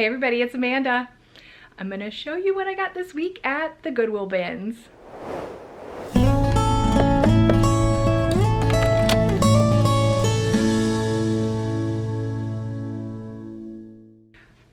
Hey everybody, it's Amanda. I'm gonna show you what I got this week at the Goodwill bins.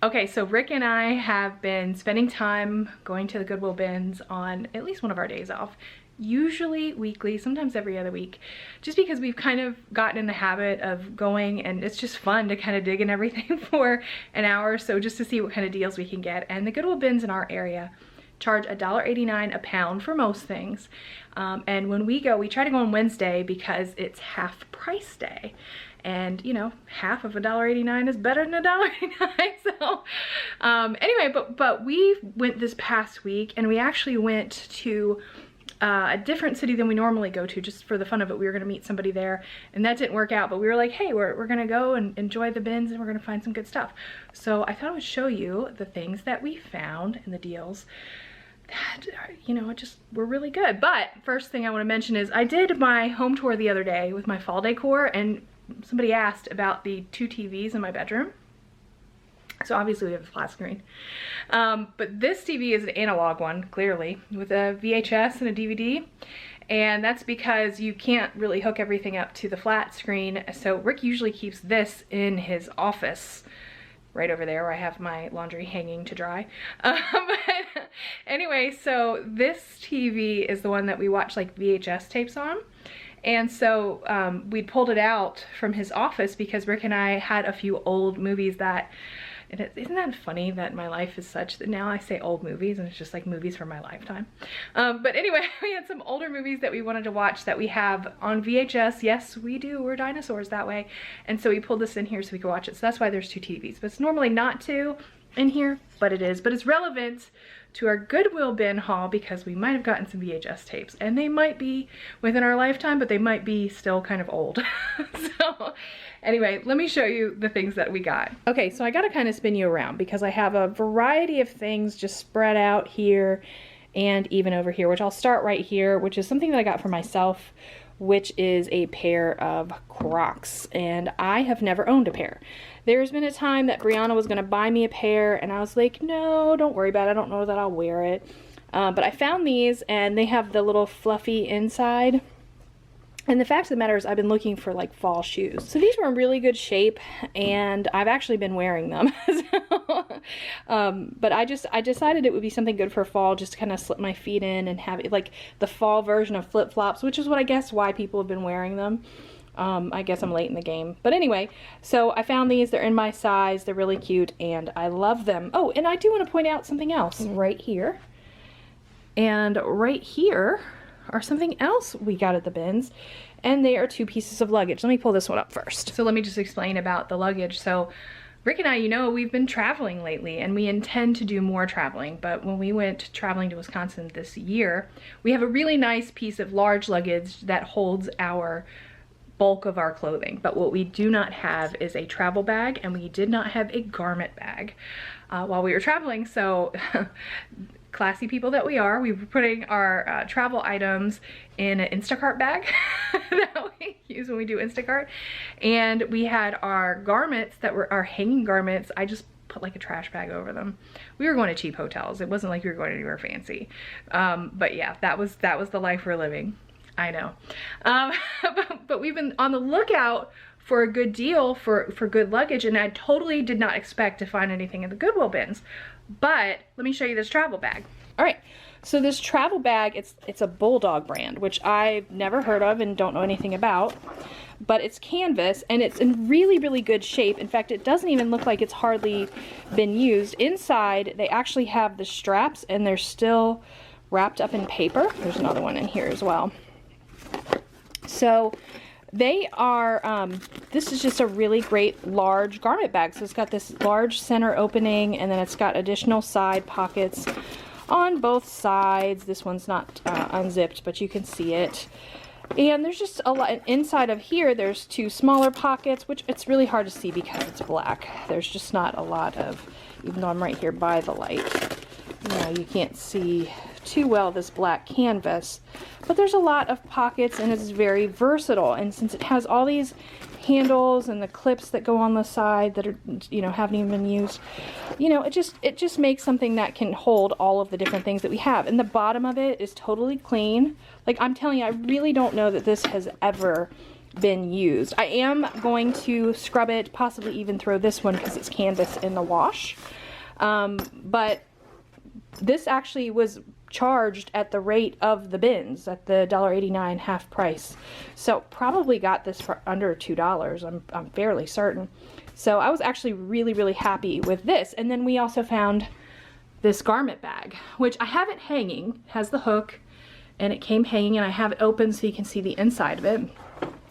Okay, so Rick and I have been spending time going to the Goodwill bins on at least one of our days off. Usually weekly, sometimes every other week, just because we've kind of gotten in the habit of going, and it's just fun to kind of dig in everything for an hour or so just to see what kind of deals we can get. And the Goodwill bins in our area charge $1.89 a pound for most things. And when we go, we try to go on Wednesday because it's half price day. And you know, half of $1.89 is better than $1.89. So anyway, but we went this past week, and we actually went to a different city than we normally go to, just for the fun of it. We were gonna meet somebody there, and that didn't work out, but we were like, hey, we're gonna go and enjoy the bins, and we're gonna find some good stuff. So I thought I would show you the things that we found and the deals that, you know, just were really good. But first thing I want to mention is I did my home tour the other day with my fall decor, and somebody asked about the 2 TVs in my bedroom. So obviously we have a flat screen. But this TV is an analog one, clearly, with a VHS and a DVD. And that's because you can't really hook everything up to the flat screen. So Rick usually keeps this in his office, right over there where I have my laundry hanging to dry. But anyway, so this TV is the one that we watch like VHS tapes on. And so we pulled it out from his office because Rick and I had a few old movies that, and isn't that funny that my life is such that now I say old movies and it's just like movies from my lifetime. But anyway, we had some older movies that we wanted to watch that we have on VHS. Yes, we do. We're dinosaurs that way. And so we pulled this in here so we could watch it. So that's why there's 2 TVs. But it's normally not 2 in here, but it is. But it's relevant to our Goodwill bin haul because we might have gotten some VHS tapes, and they might be within our lifetime, but they might be still kind of old. So anyway, let me show you the things that we got. Okay, so I gotta kind of spin you around because I have a variety of things just spread out here and even over here, which I'll start right here, which is something that I got for myself, which is a pair of Crocs, and I have never owned a pair. There's been a time that Brianna was gonna buy me a pair, and I was like, no, don't worry about it, I don't know that I'll wear it. But I found these, and they have the little fluffy inside. And the fact of the matter is I've been looking for like fall shoes. So these were in really good shape, and I've actually been wearing them. But I decided it would be something good for fall, just to kind of slip my feet in and have it like the fall version of flip-flops, which is what I guess why people have been wearing them. I guess I'm late in the game. But anyway, so I found these. They're in my size. They're really cute, and I love them. Oh, and I do want to point out something else right here. And right here are something else we got at the bins, and they are 2 pieces of luggage. Let me pull this one up first. So let me just explain about the luggage. So Rick and I, you know, we've been traveling lately, and we intend to do more traveling, but when we went traveling to Wisconsin this year, we have a really nice piece of large luggage that holds our bulk of our clothing. But what we do not have is a travel bag, and we did not have a garment bag while we were traveling. So classy people that we are, we were putting our travel items in an Instacart bag that we use when we do Instacart. And we had our garments that were our hanging garments. I just put like a trash bag over them. We were going to cheap hotels. It wasn't like we were going anywhere fancy. But yeah, that was the life we're living. I know. But we've been on the lookout for a good deal for good luggage, and I totally did not expect to find anything in the Goodwill bins. But let me show you this travel bag. All right, so this travel bag, it's a Bulldog brand, which I've never heard of and don't know anything about, but it's canvas, and it's in really, really good shape. In fact, it doesn't even look like it's hardly been used. Inside, they actually have the straps, and they're still wrapped up in paper. There's another one in here as well. So they are, this is just a really great large garment bag. So it's got this large center opening, and then it's got additional side pockets on both sides. This one's not unzipped, but you can see it. And there's just a lot inside of here. There's 2 smaller pockets, which it's really hard to see because it's black. There's just not a lot of, even though I'm right here by the light, you know, you can't see too well this black canvas, but there's a lot of pockets, and it's very versatile. And since it has all these handles and the clips that go on the side that are, you know, haven't even been used. You know, it just makes something that can hold all of the different things that we have. And the bottom of it is totally clean. Like, I'm telling you, I really don't know that this has ever been used. I am going to scrub it, possibly even throw this one because it's canvas in the wash. But this actually was charged at the rate of the bins at the $1.89 half price. So probably got this for under $2. I'm fairly certain. So I was actually really, really happy with this. And then we also found this garment bag, which I have it hanging. It has the hook and it came hanging, and I have it open so you can see the inside of it.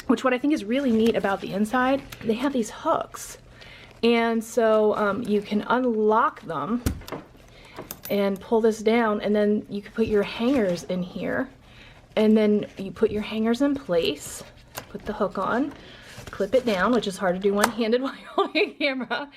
Which what I think is really neat about the inside, they have these hooks. And so you can unlock them and pull this down, and then you can put your hangers in here, and then you put your hangers in place, put the hook on, clip it down, which is hard to do one-handed while you're holding a camera,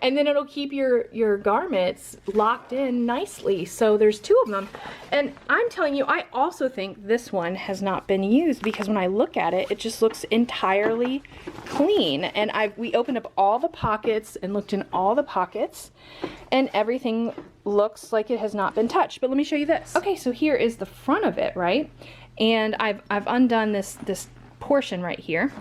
and then it'll keep your garments locked in nicely. So there's two of them, and I'm telling you, I also think this one has not been used, because when I look at it, it just looks entirely clean. And we opened up all the pockets and looked in all the pockets, and everything looks like it has not been touched. But let me show you this. Okay, so here is the front of it, right? And I've undone this portion right here.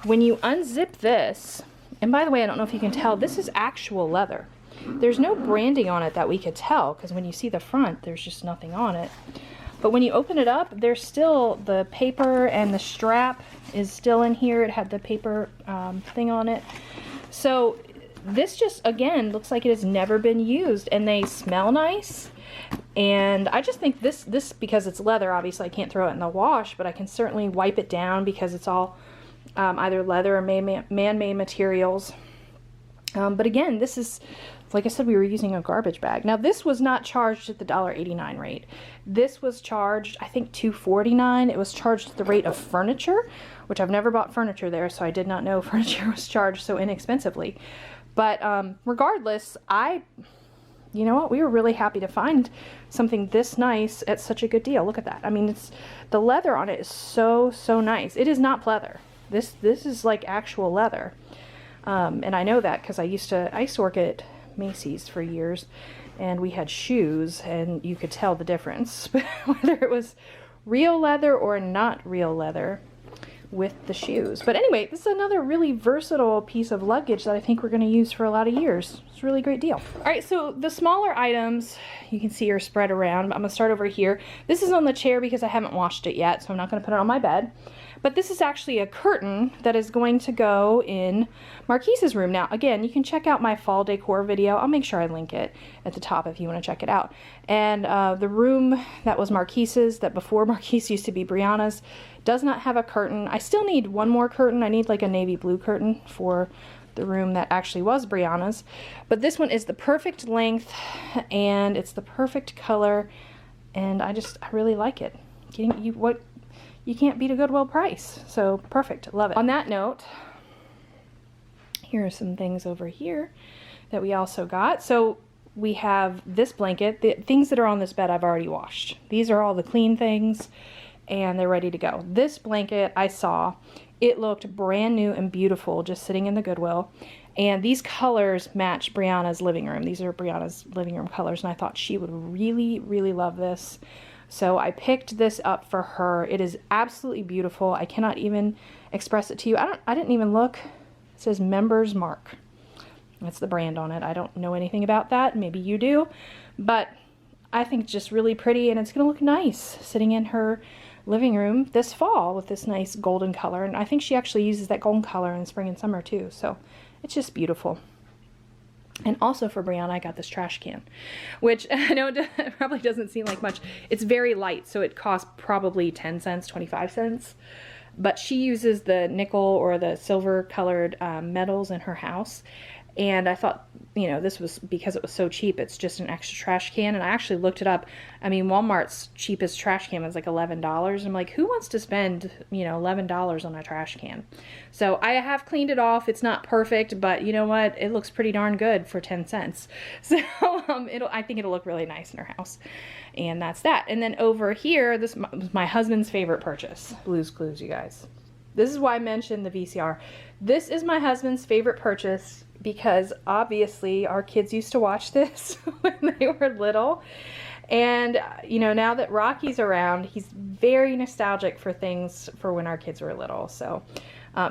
When you unzip this, and by the way, I don't know if you can tell, this is actual leather. There's no branding on it that we could tell, because when you see the front, there's just nothing on it. But when you open it up, there's still the paper, and the strap is still in here. It had the paper thing on it. So this just, again, looks like it has never been used, and they smell nice. And I just think this because it's leather, obviously I can't throw it in the wash, but I can certainly wipe it down because it's all either leather or man-made materials. But again, this is, like I said, we were using a garbage bag. Now, this was not charged at the $1.89 rate. This was charged, I think, $2.49. It was charged at the rate of furniture, which I've never bought furniture there, so I did not know furniture was charged so inexpensively. But regardless, you know what, we were really happy to find something this nice at such a good deal. Look at that. I mean, the leather on it is so nice. It is not pleather. This is like actual leather. And I know that because I used to work at Macy's for years, and we had shoes, and you could tell the difference whether it was real leather or not real leather with the shoes. But anyway, this is another really versatile piece of luggage that I think we're going to use for a lot of years. It's a really great deal. All right, so the smaller items you can see are spread around. I'm going to start over here. This is on the chair because I haven't washed it yet, so I'm not going to put it on my bed. But this is actually a curtain that is going to go in Marquise's room. Now, again, you can check out my fall decor video. I'll make sure I link it at the top if you want to check it out. And the room that was Marquise's, that before Marquise used to be Brianna's, does not have a curtain. I still need one more curtain. I need like a navy blue curtain for the room that actually was Brianna's. But this one is the perfect length, and it's the perfect color, and I really like it. You can't beat a Goodwill price. So perfect, love it. On that note, here are some things over here that we also got. So we have this blanket. The things that are on this bed I've already washed. These are all the clean things, and they're ready to go. This blanket I saw, it looked brand new and beautiful just sitting in the Goodwill. And these colors match Brianna's living room. These are Brianna's living room colors, and I thought she would really, really love this. So I picked this up for her. It is absolutely beautiful. I cannot even express it to you. I didn't even look. It says Members Mark. That's the brand on it. I don't know anything about that. Maybe you do. But I think it's just really pretty, and it's going to look nice sitting in her living room this fall with this nice golden color. And I think she actually uses that golden color in spring and summer too. So it's just beautiful. And also for Brianna, I got this trash can, which I know it probably doesn't seem like much. It's very light, so it costs probably 10 cents, 25 cents. But she uses the nickel or the silver colored metals in her house. And I thought, you know, this was, because it was so cheap, it's just an extra trash can. And I actually looked it up. I mean, Walmart's cheapest trash can was like $11. I'm like, who wants to spend, you know, $11 on a trash can? So I have cleaned it off. It's not perfect, but you know what? It looks pretty darn good for 10 cents. So I think it'll look really nice in her house. And that's that. And then over here, this was my husband's favorite purchase. Blue's Clues, you guys. This is why I mentioned the VCR. This is my husband's favorite purchase because obviously our kids used to watch this when they were little. And, you know, now that Rocky's around, he's very nostalgic for things for when our kids were little. So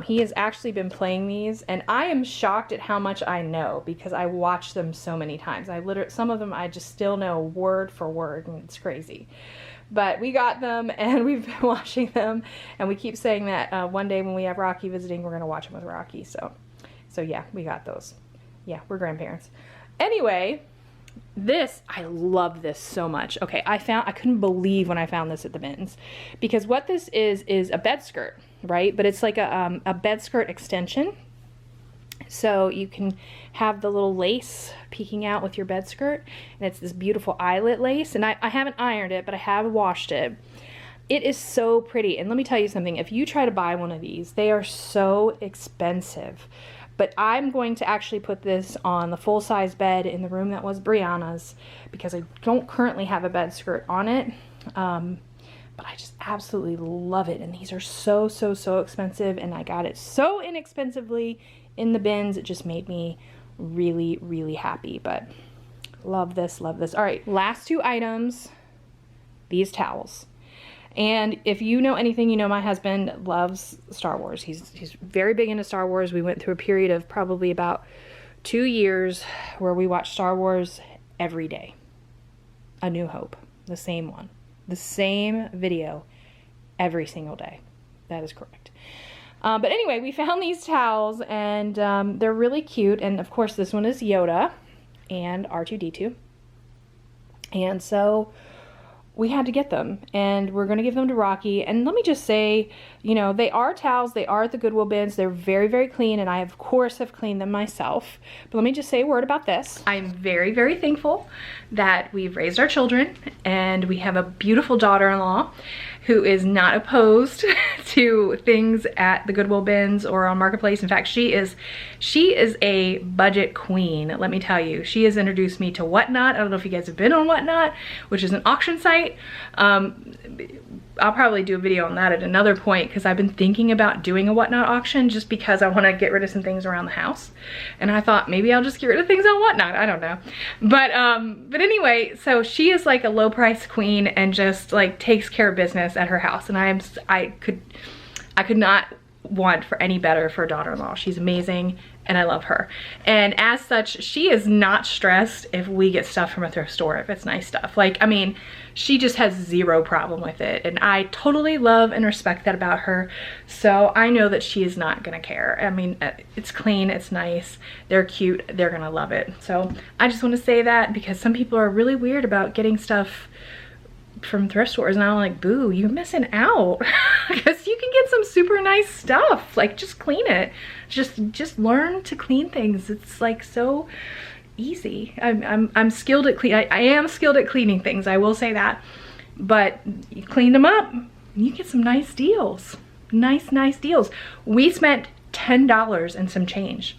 he has actually been playing these, and I am shocked at how much I know because I watched them so many times. Some of them I just still know word for word, and it's crazy. But we got them, and we've been watching them, and we keep saying that one day when we have Rocky visiting, we're going to watch them with Rocky. So yeah, we got those. Yeah, we're grandparents. Anyway, I love this so much. Okay, I couldn't believe when I found this at the bins, because what this is a bed skirt, right? But it's like a bed skirt extension. So you can have the little lace peeking out with your bed skirt, and it's this beautiful eyelet lace, and I haven't ironed it, but I have washed it. It is so pretty, and let me tell you something. If you try to buy one of these, they are so expensive. But I'm going to actually put this on the full-size bed in the room that was Brianna's, because I don't currently have a bed skirt on it. But I just absolutely love it. And these are so, so, so expensive. And I got it so inexpensively in the bins. It just made me really, really happy. But love this, love this. All right, last two items, these towels. And if you know anything, you know my husband loves Star Wars. He's very big into Star Wars. We went through a period of probably about 2 years where we watched Star Wars every day. A New Hope, the same one. The same video every single day. That is correct. But anyway, we found these towels, and they're really cute. And of course, this one is Yoda and R2-D2. And so we had to get them, and we're going to give them to Rocky. And let me just say, you know, they are towels. They are at the Goodwill bins. They're very, very clean, and I, of course, have cleaned them myself. But let me just say a word about this. I'm very, very thankful that we've raised our children, and we have a beautiful daughter-in-law who is not opposed to things at the Goodwill bins or on Marketplace. In fact, she is a budget queen, let me tell you. She has introduced me to Whatnot. I don't know if you guys have been on Whatnot, which is an auction site. I'll probably do a video on that at another point, because I've been thinking about doing a Whatnot auction just because I want to get rid of some things around the house. And I thought maybe I'll just get rid of things on Whatnot. I don't know. But anyway, so she is like a low price queen and just like takes care of business at her house. And I could not want for any better for a daughter-in-law. She's amazing, and I love her. And as such, she is not stressed if we get stuff from a thrift store, if it's nice stuff. Like, I mean, she just has zero problem with it, and I totally love and respect that about her. So I know that she is not gonna care. I mean, it's clean, it's nice, they're cute, they're gonna love it. So I just want to say that, because some people are really weird about getting stuff from thrift stores, and I'm like, boo, you're missing out. Because you can get some super nice stuff. Like, just clean it. Just learn to clean things. It's like so easy. I'm skilled at I am skilled at cleaning things, I will say that. But you clean them up, you get some nice deals. Nice deals. We spent $10 and some change.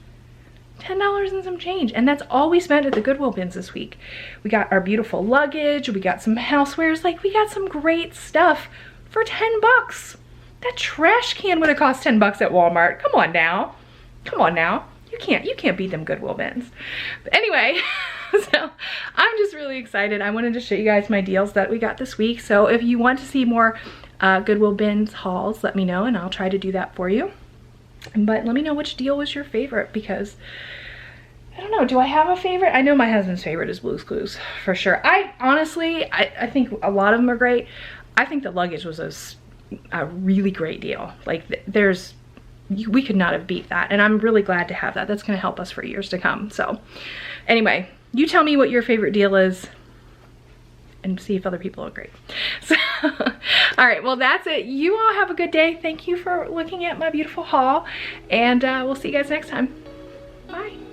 $10 and some change, and that's all we spent at the Goodwill bins this week. We got our beautiful luggage, we got some housewares, like we got some great stuff for 10 bucks. That trash can would have cost 10 bucks at Walmart. Come on now. Come on now. You can't beat them Goodwill bins. But anyway, so I'm just really excited. I wanted to show you guys my deals that we got this week. So if you want to see more Goodwill bins hauls, let me know, and I'll try to do that for you. But let me know which deal was your favorite, because I don't know, do I have a favorite? I know my husband's favorite is Blue's Clues for sure. I think a lot of them are great. I think the luggage was a really great deal. Like, we could not have beat that, and I'm really glad to have that. That's gonna help us for years to come. So anyway, you tell me what your favorite deal is and see if other people agree. So, all right, well, that's it. You all have a good day. Thank you for looking at my beautiful haul, and we'll see you guys next time. Bye.